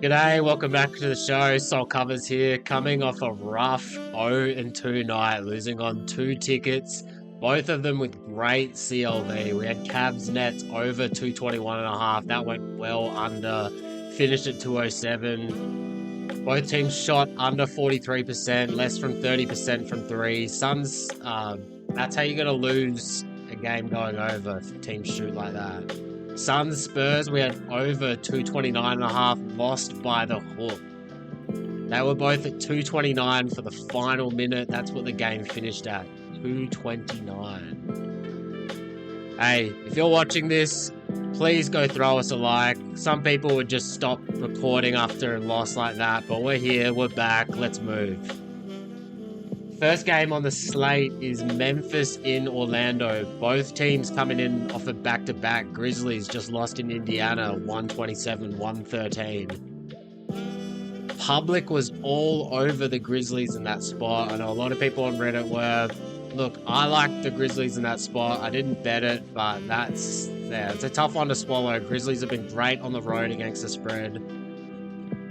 G'day, welcome back to the show. Soul Covers here, coming off a rough 0-2 night, losing on 2 tickets, both of them with great CLV. We had Cavs Nets over 221.5. That went well under, finished at 207. Both teams shot under 43%, less from 30% from three. Suns, that's how you're going to lose a game going over if teams shoot like that. Suns Spurs, we had over 229.5, lost by the hook. They were both at 229 for the final minute. That's what the game finished at, 229. Hey, if you're watching this, please go throw us a like. Some people would just stop recording after a loss like that, but we're here, we're back, let's move. First game on the slate is Memphis in Orlando. Both teams coming in off a back-to-back. Grizzlies just lost in Indiana, 127-113. Public was all over the Grizzlies in that spot. I know a lot of people on Reddit were. Look, I like the Grizzlies in that spot. I didn't bet it, but it's a tough one to swallow. Grizzlies have been great on the road against the spread.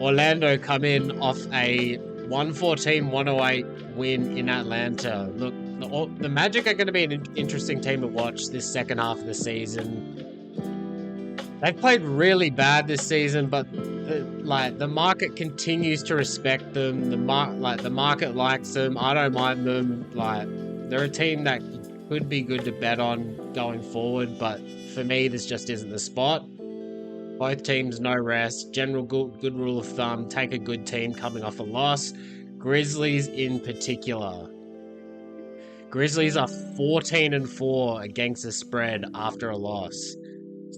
Orlando come in off a 114-108 win in Atlanta. Look, the Magic are going to be an interesting team to watch this second half of the season. They've played really bad this season, but the market continues to respect them. The market likes them. I don't mind them. They're a team that could be good to bet on going forward, but for me, this just isn't the spot. Both teams, no rest. General good rule of thumb, take a good team coming off a loss. Grizzlies in particular. Grizzlies are 14-4 against the spread after a loss.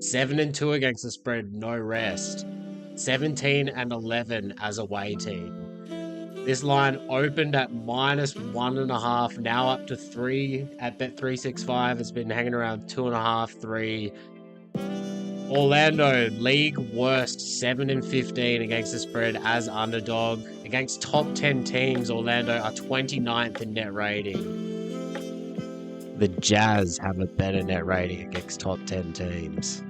7-2 against the spread, no rest. 17-11 as away team. This line opened at -1.5, now up to 3 at Bet365. It's been hanging around 2.5, 3. Orlando, league worst, 7-15 against the spread as underdog. Against top 10 teams, Orlando are 29th in net rating. The Jazz have a better net rating against top 10 teams.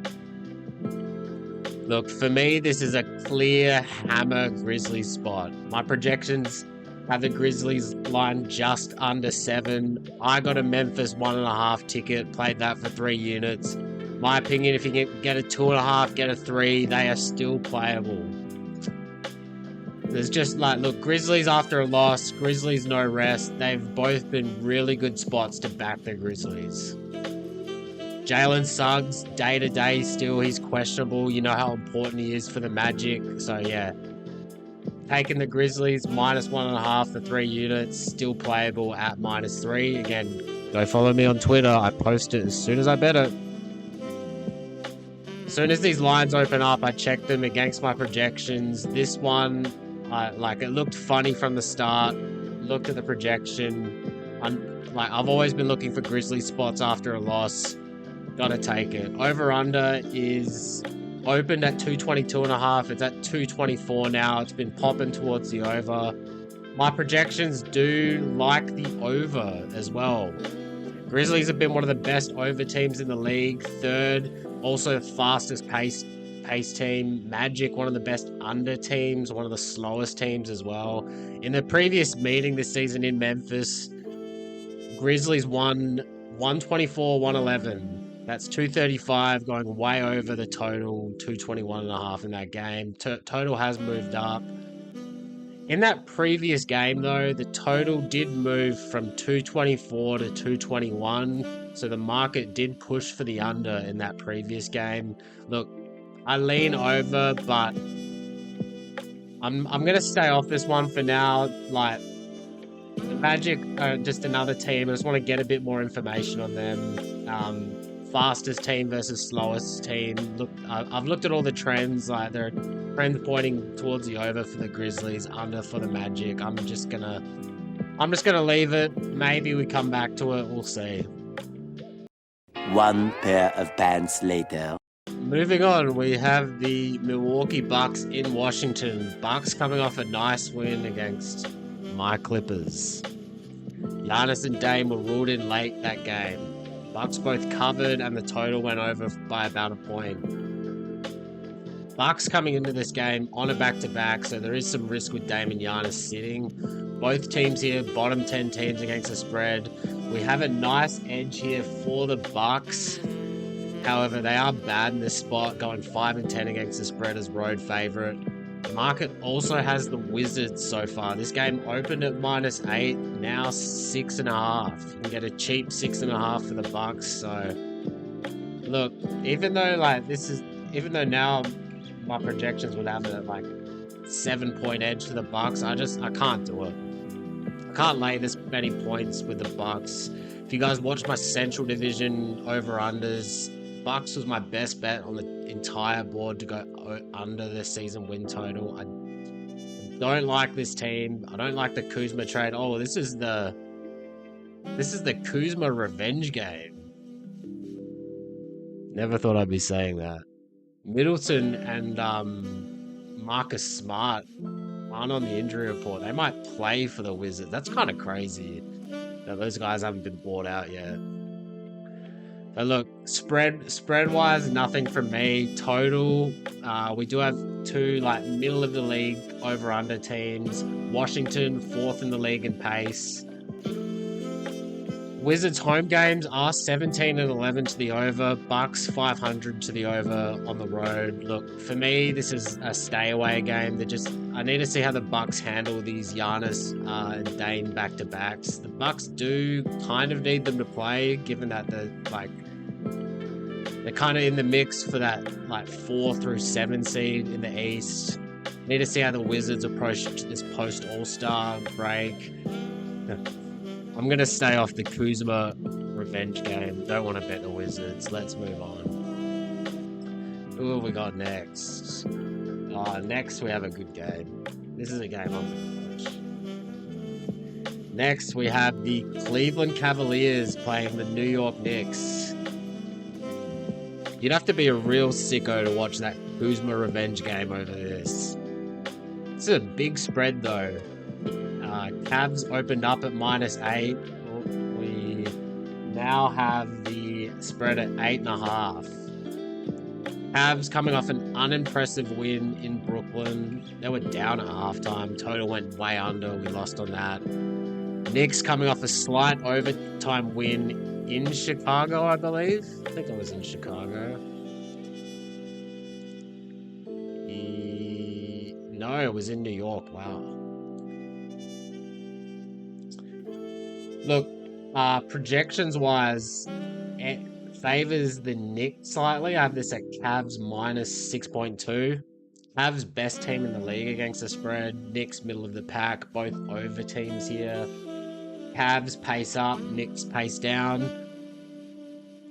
Look, for me, this is a clear hammer Grizzlies spot. My projections have the Grizzlies line just under 7. I got a Memphis 1.5 ticket, played that for 3 units. My opinion, if you get a 2.5, get a 3, they are still playable. There's just look, Grizzlies after a loss, Grizzlies no rest. They've both been really good spots to back the Grizzlies. Jalen Suggs, day-to-day still, he's questionable. You know how important he is for the Magic. So, yeah. Taking the Grizzlies, -1.5 for 3 units, still playable at -3. Again, go follow me on Twitter. I post it as soon as I bet it. As soon as these lines open up, I check them against my projections. This one, it looked funny from the start. Looked at the projection. I've always been looking for Grizzly spots after a loss. Gotta take it. Over-under is opened at 222.5. It's at 224 now. It's been popping towards the over. My projections do like the over as well. Grizzlies have been one of the best over teams in the league. Third, also fastest pace team. Magic, one of the best under teams, one of the slowest teams as well. In the previous meeting this season in Memphis, Grizzlies won 124-111. That's 235, going way over the total, 221.5 in that game. Total has moved up. In that previous game, though, the total did move from 224 to 221, so the market did push for the under in that previous game. Look, I lean over, but I'm going to stay off this one for now. The Magic are just another team. I just want to get a bit more information on them. Fastest team versus slowest team. Look, I've looked at all the trends. There are trends pointing towards the over for the Grizzlies, under for the Magic. I'm just gonna leave it. Maybe we come back to it. We'll see. One pair of pants later. Moving on, we have the Milwaukee Bucks in Washington. Bucks coming off a nice win against my Clippers. Giannis and Dame were ruled in late that game. Bucks both covered and the total went over by about a point. Bucks coming into this game on a back-to-back, so there is some risk with Dame and Giannis sitting. Both teams here, bottom 10 teams against the spread. We have a nice edge here for the Bucks. However, they are bad in this spot, going 5-10 against the spread as road favorite. The market also has the Wizards so far. This game opened at -8, now 6.5. You can get a cheap 6.5 for the Bucks. So, look, even though now my projections would have it at like 7-point edge for the Bucks, I can't do it. I can't lay this many points with the Bucks. If you guys watch my Central Division over-unders, Bucks was my best bet on the entire board to go under the season win total. I don't like this team. I don't like the Kuzma trade. Oh, this is the Kuzma revenge game. Never thought I'd be saying that. Middleton and Marcus Smart aren't on the injury report. They might play for the Wizards. That's kind of crazy that those guys haven't been bought out yet. So look, spread-wise, nothing from me. Total, we do have two like middle of the league over-under teams. Washington, 4th in the league in pace. Wizards home games are 17 and 11 to the over. Bucks 500 to the over on the road. Look, for me, this is a stay away game. I need to see how the Bucks handle these Giannis and Dame back-to-backs. The Bucks do kind of need them to play, given that they're kind of in the mix for that like 4 through 7 seed in the East. Need to see how the Wizards approach this post All-Star break. I'm going to stay off the Kuzma revenge game. Don't want to bet the Wizards. Let's move on. Who have we got next? Next, we have a good game. This is a game I'm going to watch. Next, we have the Cleveland Cavaliers playing the New York Knicks. You'd have to be a real sicko to watch that Kuzma revenge game over this. This is a big spread, though. Cavs opened up at -8. We now have the spread at 8.5. Cavs coming off an unimpressive win in Brooklyn. They were down at halftime. Total went way under. We lost on that. Knicks coming off a slight overtime win in Chicago, I believe. I think it was in Chicago. No, it was in New York. Wow. Look, projections-wise, it favors the Knicks slightly. I have this at Cavs -6.2. Cavs best team in the league against the spread. Knicks middle of the pack. Both over teams here. Cavs pace up. Knicks pace down.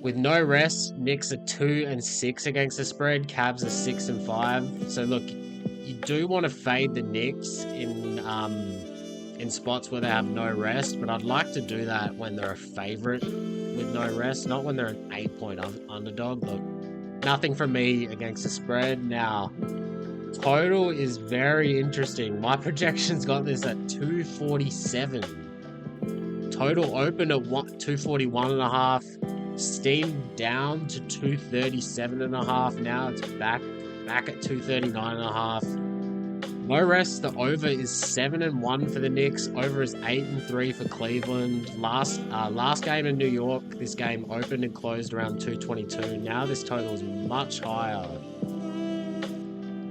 With no rest, Knicks are 2-6 against the spread. Cavs are 6-5. So look, you do want to fade the Knicks in spots where they have no rest, but I'd like to do that when they're a favorite with no rest, not when they're an 8-point underdog. Look, nothing from me against the spread. Now, total is very interesting. My projections got this at 247. Total open at 241.5, steamed down to 237.5. Now it's back at 239.5. No rest, the over is 7-1 for the Knicks. Over is 8-3 for Cleveland. Last game in New York, this game opened and closed around 222. Now this total is much higher.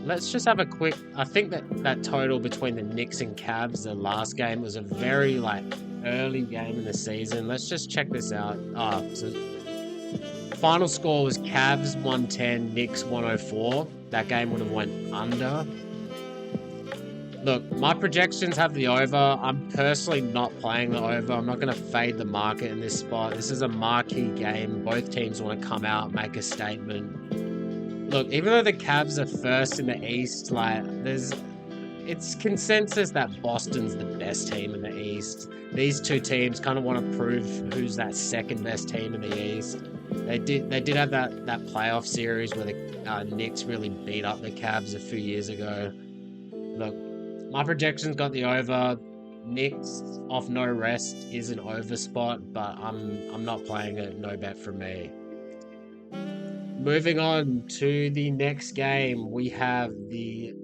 Let's just have a quick... I think that total between the Knicks and Cavs, the last game, was a very early game in the season. Let's just check this out. So final score was Cavs 110, Knicks 104. That game would have went under. Look, my projections have the over. I'm personally not playing the over. I'm not going to fade the market in this spot. This is a marquee game. Both teams want to come out, make a statement. Look, even though the Cavs are first in the East, it's consensus that Boston's the best team in the East. These two teams kind of want to prove who's that second best team in the East. They did have that playoff series where the Knicks really beat up the Cavs a few years ago. Look, my projections got the over. Knicks off no rest is an over spot, but I'm not playing it. No bet from me. moving on to the next game, we have the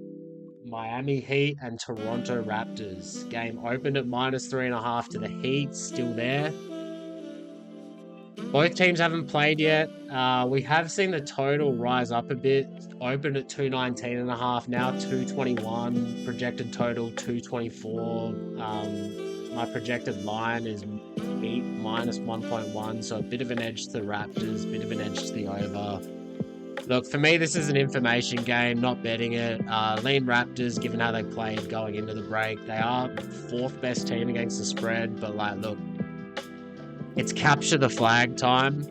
Miami Heat and Toronto Raptors. Game opened at -3.5 to the Heat, still there. Both teams haven't played yet. We have seen the total rise up a bit. Opened at 219.5, now 221. Projected total 224. My projected line is Heat -1.1, so a bit of an edge to the Raptors, bit of an edge to the over. Look, for me, this is an information game, not betting it. Lean Raptors, given how they played going into the break, they are fourth best team against the spread, but like, look, it's capture the flag time.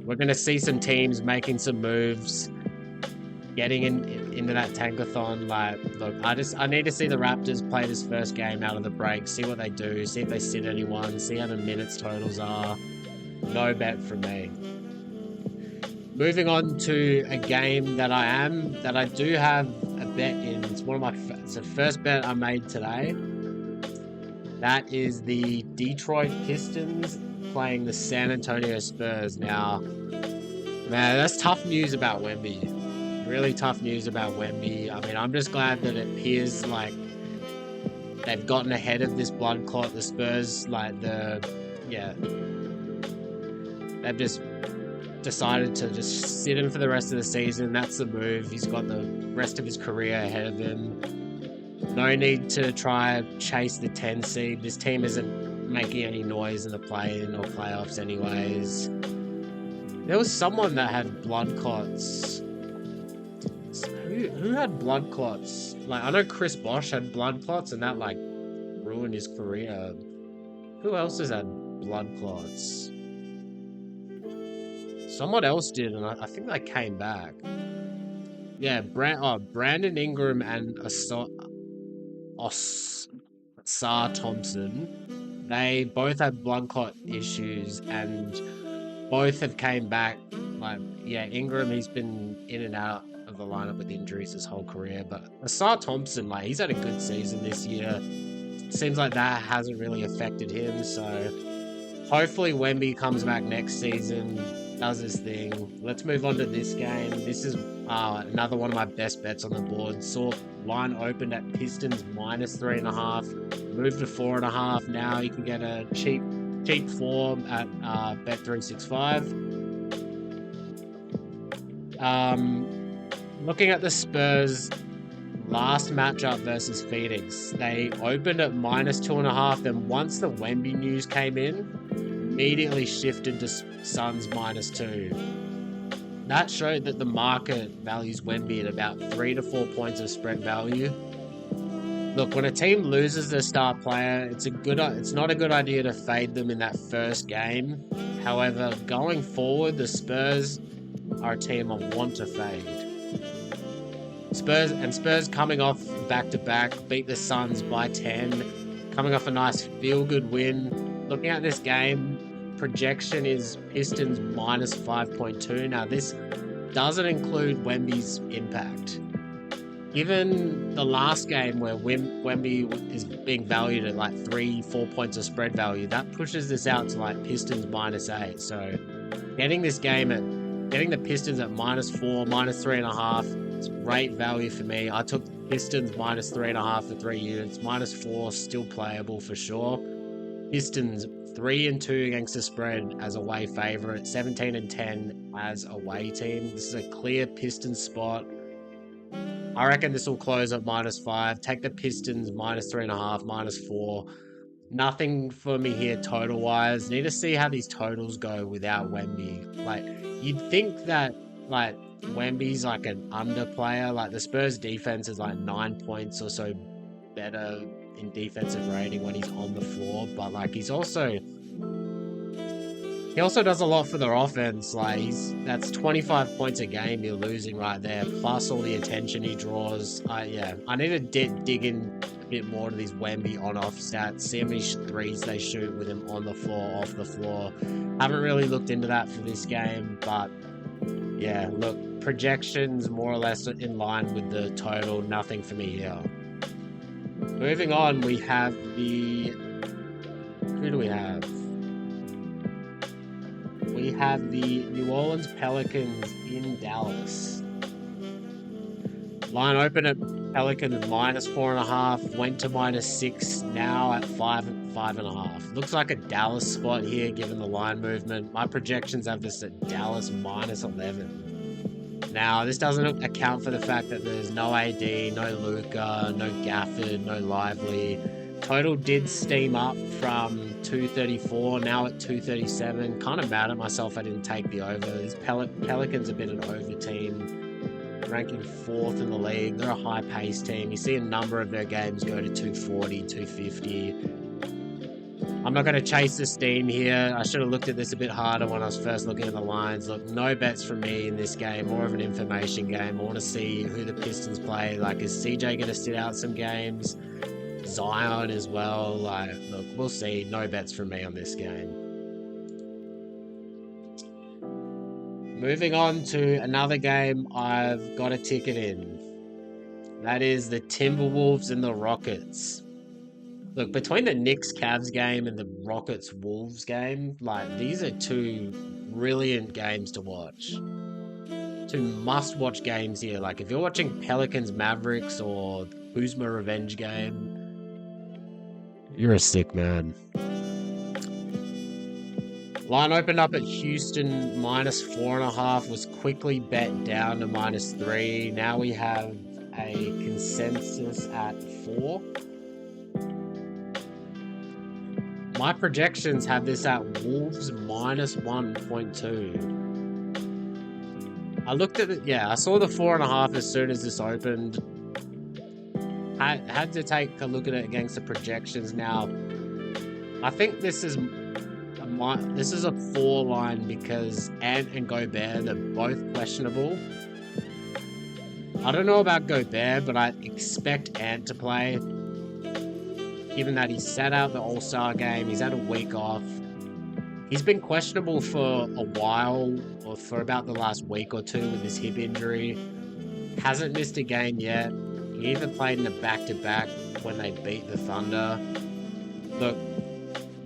We're going to see some teams making some moves, getting into that tankathon. Like, look, I need to see the Raptors play this first game out of the break, see what they do, see if they sit anyone, see how the minutes totals are. No bet from me. Moving on to a game that I do have a bet in. It's the first bet I made today. That is the Detroit Pistons playing the San Antonio Spurs. Now, man, that's tough news about Wemby. Really tough news about Wemby. I mean, I'm just glad that it appears like they've gotten ahead of this blood clot. The Spurs, they've just decided to just sit him for the rest of the season. That's the move. He's got the rest of his career ahead of him. No need to try chase the 10 seed. This team isn't making any noise in the play-in or playoffs anyways. There was someone that had blood clots. Who had blood clots? Like, I know Chris Bosh had blood clots and that like ruined his career. Who else has had blood clots? Someone else did, and I think they came back. Yeah, Brandon Ingram and Ausar Thompson. They both had blood clot issues, and both have came back. Like, yeah, Ingram, he's been in and out of the lineup with injuries his whole career, but Ausar Thompson, like, he's had a good season this year. Seems like that hasn't really affected him, so hopefully Wemby comes back next season, does his thing. Let's move on to this game. This is another one of my best bets on the board. Saw line opened at Pistons -3.5, moved to 4.5. Now you can get a cheap form at Bet365. Looking at the Spurs last matchup versus Phoenix, they opened at -2.5, and once the Wemby news came in, immediately shifted to Suns -2. That showed that the market values Wemby at about 3 to 4 points of spread value. Look, when a team loses their star player, it's not a good idea to fade them in that first game. However, going forward, the Spurs are a team I want to fade. Spurs coming off back-to-back, beat the Suns by 10, coming off a nice feel-good win. Looking at this game, projection is Pistons -5.2. Now, this doesn't include Wemby's impact. Given the last game where Wemby is being valued at like 3-4 points of spread value, that pushes this out to like Pistons -8. So getting the Pistons at -4, -3.5, it's great value for me. I took Pistons -3.5 for 3 units, -4 still playable for sure. Pistons 3-2 against the spread as away favorite, 17-10 as away team. This is a clear Pistons spot. I reckon this will close at -5. Take the Pistons -3.5, -4. Nothing for me here total wise. Need to see how these totals go without Wemby. Like, you'd think that like Wemby's like an under player. Like, the Spurs defense is like 9 points or so better in defensive rating when he's on the floor, but like he also does a lot for their offense. Like, that's 25 points a game you're losing right there, plus all the attention he draws. I need to dig in a bit more to these Wemby on-off stats, see how many threes they shoot with him on the floor, off the floor. Haven't really looked into that for this game, but yeah, look, projections more or less in line with the total. Nothing for me here. Moving on, we have who do we have? we have the New Orleans Pelicans in Dallas. Line open at Pelicans -4.5, went to -6, now at 5.5. Looks like a Dallas spot here given the line movement. My projections have this at Dallas -11. Now, this doesn't account for the fact that there's no AD, no Luka, no Gafford, no Lively. Total did steam up from 234, now at 237. Kind of mad at myself I didn't take the over. These Pelicans have been an over team, ranking 4th in the league. They're a high-paced team. You see a number of their games go to 240, 250. I'm not going to chase the steam here. I should have looked at this a bit harder when I was first looking at the lines. Look, no bets from me in this game. More of an information game. I want to see who the Pistons play. Like, is CJ going to sit out some games? Zion as well. Like, look, we'll see. No bets from me on this game. Moving on to another game I've got a ticket in. That is the Timberwolves and the Rockets. Look, between the Knicks Cavs game and the Rockets Wolves game, like, these are two brilliant games to watch. Two must-watch games here. Like, if you're watching Pelicans Mavericks or Kuzma Revenge game, you're a sick man. Line opened up at Houston -4.5, was quickly bet down to -3. Now we have a consensus at 4. My projections have this at Wolves -1.2. I looked at it, I saw the 4.5 as soon as this opened. I had to take a look at it against the projections. Now, I think this is a 4 line because Ant and Gobert, they're both questionable. I don't know about Gobert, but I expect Ant to play. Given that he sat out the All-Star game, he's had a week off. He's been questionable for a while, or for about the last week or two with his hip injury. Hasn't missed a game yet. He even played in a back-to-back when they beat the Thunder. Look,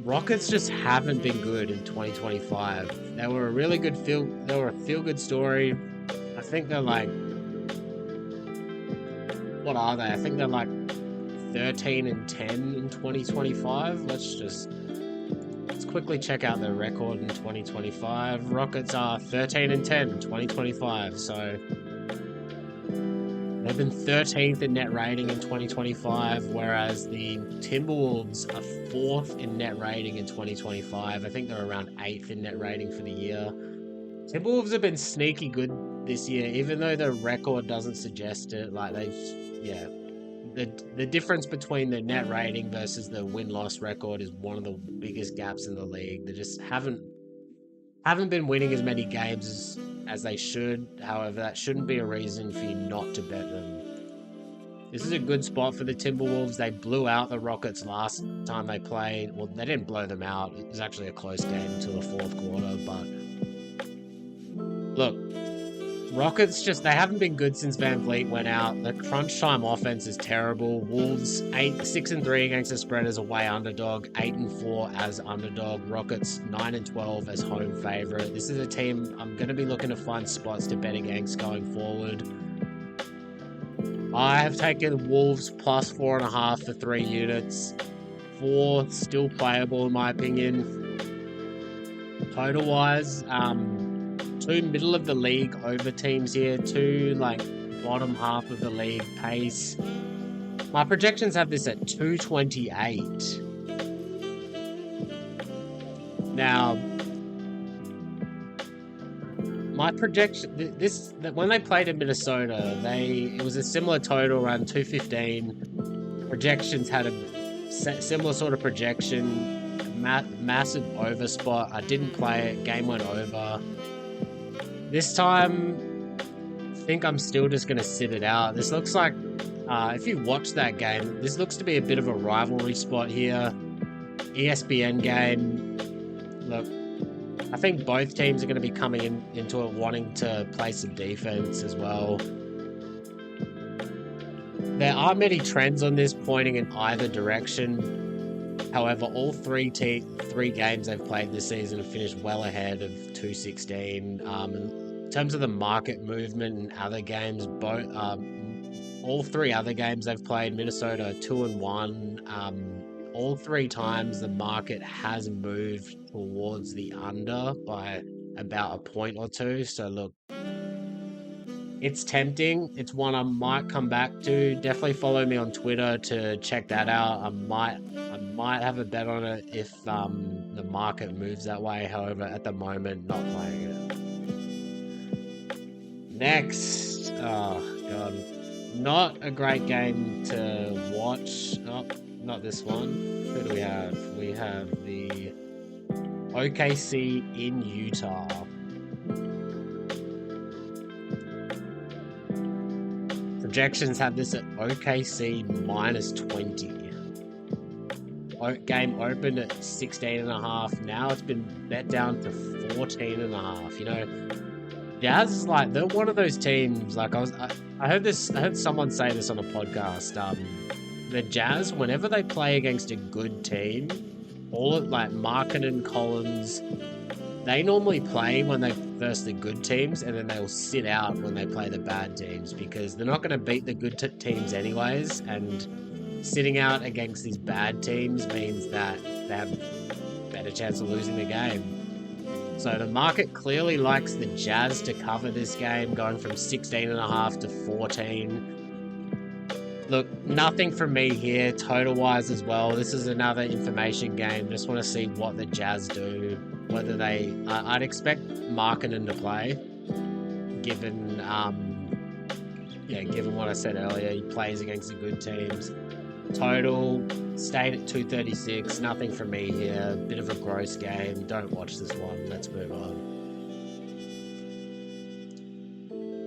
Rockets just haven't been good in 2025. They were a really good feel-good story. I think they're like, what are they? I think they're like 13-10 in 2025. Let's quickly check out their record in 2025. Rockets are 13-10 in 2025. So they've been 13th in net rating in 2025, whereas the Timberwolves are 4th in net rating in 2025. I think they're around 8th in net rating for the year. Timberwolves have been sneaky good this year, even though the record doesn't suggest it. Like, the difference between the net rating versus the win-loss record is one of the biggest gaps in the league. They just haven't been winning as many games as they should. However, that shouldn't be a reason for you not to bet them. This is a good spot for the Timberwolves. They blew out the Rockets last time they played. Well, they didn't blow them out. It was actually a close game until the 4th quarter. But look, Rockets they haven't been good since Van Vliet went out. The crunch time offense is terrible. Wolves 6-3 against the spread as away underdog, 8-4 as underdog. Rockets 9-12 as home favorite. This is a team I'm going to be looking to find spots to bet against going forward. I have taken Wolves +4.5 for 3 units. 4 still playable in my opinion. Total wise, 2 middle of the league over teams here, 2 like bottom half of the league pace. My projections have this at 228. Now, my projection, when they played in Minnesota, it was a similar total, around 215. Projections had a similar sort of projection, massive over spot. I didn't play it, game went over. This time, I think I'm still just going to sit it out. This looks like, if you watch that game, this looks to be a bit of a rivalry spot here. ESPN game. Look, I think both teams are going to be coming into it wanting to play some defense as well. There are many trends on this pointing in either direction. However, all three games they've played this season have finished well ahead of 216. In terms of the market movement and other games, all three other games they've played, Minnesota 2-1. All three times the market has moved towards the under by about a point or two. So look, it's tempting. It's one I might come back to. Definitely follow me on Twitter to check that out. I might have a bet on it if the market moves that way. However, at the moment, not playing it. Next, oh god, not a great game to watch. Oh, not this one. Who do we have? We have the OKC in Utah. Projections have this at OKC -20. Game opened at 16.5. Now it's been bet down to 14.5. You know, Jazz is like, they're one of those teams. Like I heard someone say this on a podcast. The Jazz, whenever they play against a good team, all of like Markin and Collins, they normally play when they versus the good teams, and then they'll sit out when they play the bad teams because they're not going to beat the good teams anyways. And sitting out against these bad teams means that they have a better chance of losing the game. So the market clearly likes the Jazz to cover this game, going from 16.5 to 14. Look, nothing from me here, total-wise as well. This is another information game. Just want to see what the Jazz do. Whether I'd expect Markkanen to play, given what I said earlier. He plays against the good teams. Total stayed at 236. Nothing from me here. Bit of a gross game. Don't watch this one. Let's move on.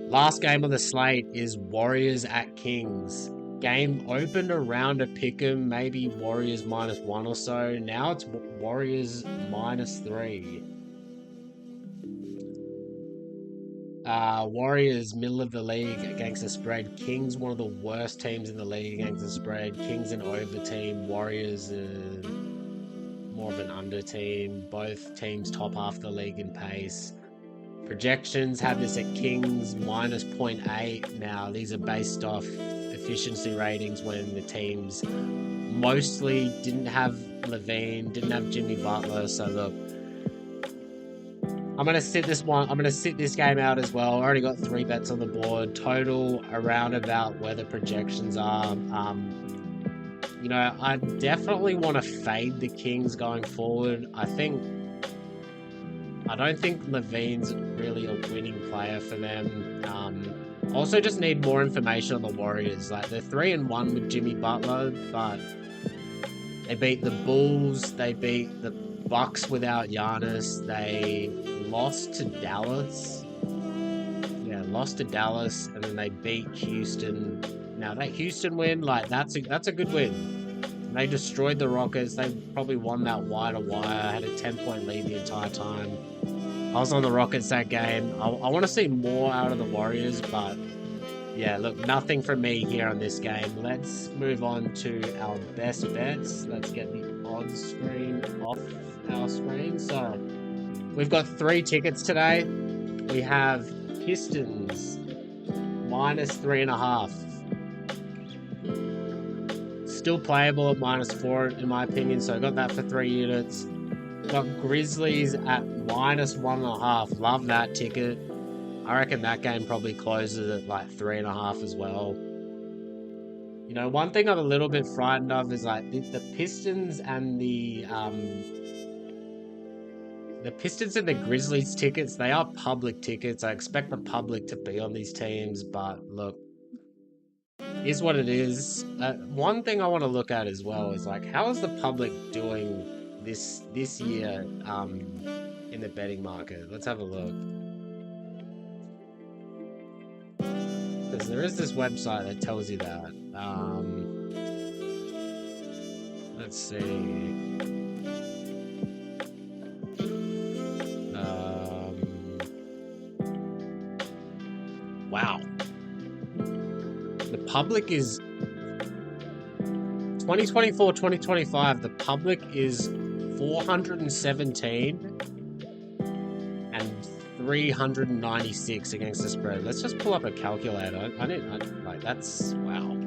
Last game on the slate is Warriors at Kings. Game opened around a pick'em, maybe Warriors -1 or so. Now it's Warriors -3. Warriors, middle of the league against the spread. Kings, one of the worst teams in the league against the spread. Kings an over team. Warriors more of an under team. Both teams top half the league in pace. Projections have this at Kings -0.8. Now, these are based off efficiency ratings when the teams mostly didn't have Levine, didn't have Jimmy Butler. So look, I'm gonna sit this game out as well. I already got 3 bets on the board. Total around about where the projections are. You know, I definitely want to fade the Kings going forward. I don't think Levine's really a winning player for them. Also just need more information on the Warriors. Like, they're 3-1 with Jimmy Butler, but they beat the Bulls, they beat the Bucks without Giannis, they lost to Dallas. Yeah, lost to Dallas, and then they beat Houston. Now, that Houston win, like, that's a good win. They destroyed the Rockets. They probably won that wire to wire, had a 10-point lead the entire time. I was on the Rockets that game. I want to see more out of the Warriors, but yeah, look, nothing from me here on this game. Let's move on to our best bets. Let's get the odds screen off our screen. So we've got 3 tickets today. We have Pistons -3.5. Still playable at -4 in my opinion, so I got that for 3 units. Got Grizzlies at -1.5. Love that ticket. I reckon that game probably closes at like 3.5 as well. You know, one thing I'm a little bit frightened of is like the Pistons and the Pistons and the Grizzlies tickets. They are public tickets. I expect the public to be on these teams, but look, is what it is. One thing I want to look at as well is like, how is the public doing this year in the betting market? Let's have a look. Because there is this website that tells you that. Let's see. Wow. The public is 2024-2025, the public is 417 and 396 against the spread. Let's just pull up a calculator. That's, wow.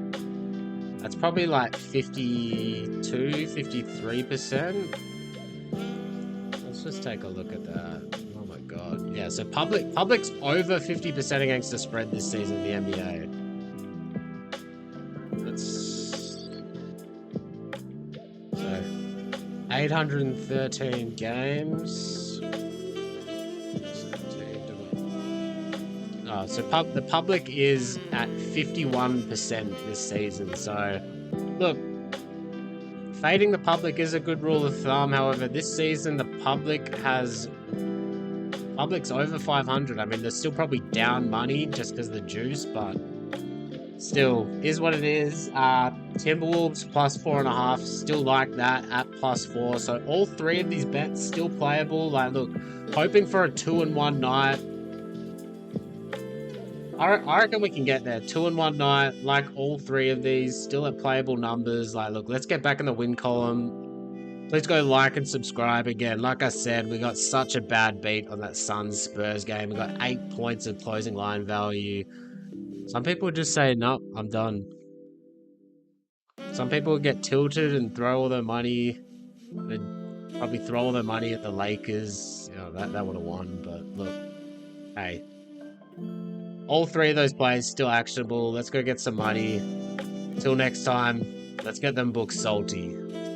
That's probably like 53%. Let's just take a look at that. Oh my god. Yeah, so public's over 50% against the spread this season in the NBA. So 813 games. So the public is at 51% this season. So, look, fading the public is a good rule of thumb. However, this season the public's over 500. I mean, they're still probably down money just because of the juice, but still is what it is. Timberwolves plus 4.5, still like that at +4. So all three of these bets still playable. Like, look, hoping for a 2-1 night. I reckon we can get there. 2-1 night, like all three of these, still at playable numbers. Like, look, let's get back in the win column. Please go like and subscribe again. Like I said, we got such a bad beat on that Suns Spurs game. We got 8 points of closing line value. Some people just say, nope, I'm done. Some people get tilted and throw all their money. They'd probably throw all their money at the Lakers. You know, that would have won. But look, hey. All three of those plays still actionable. Let's go get some money. Till next time, let's get them books salty.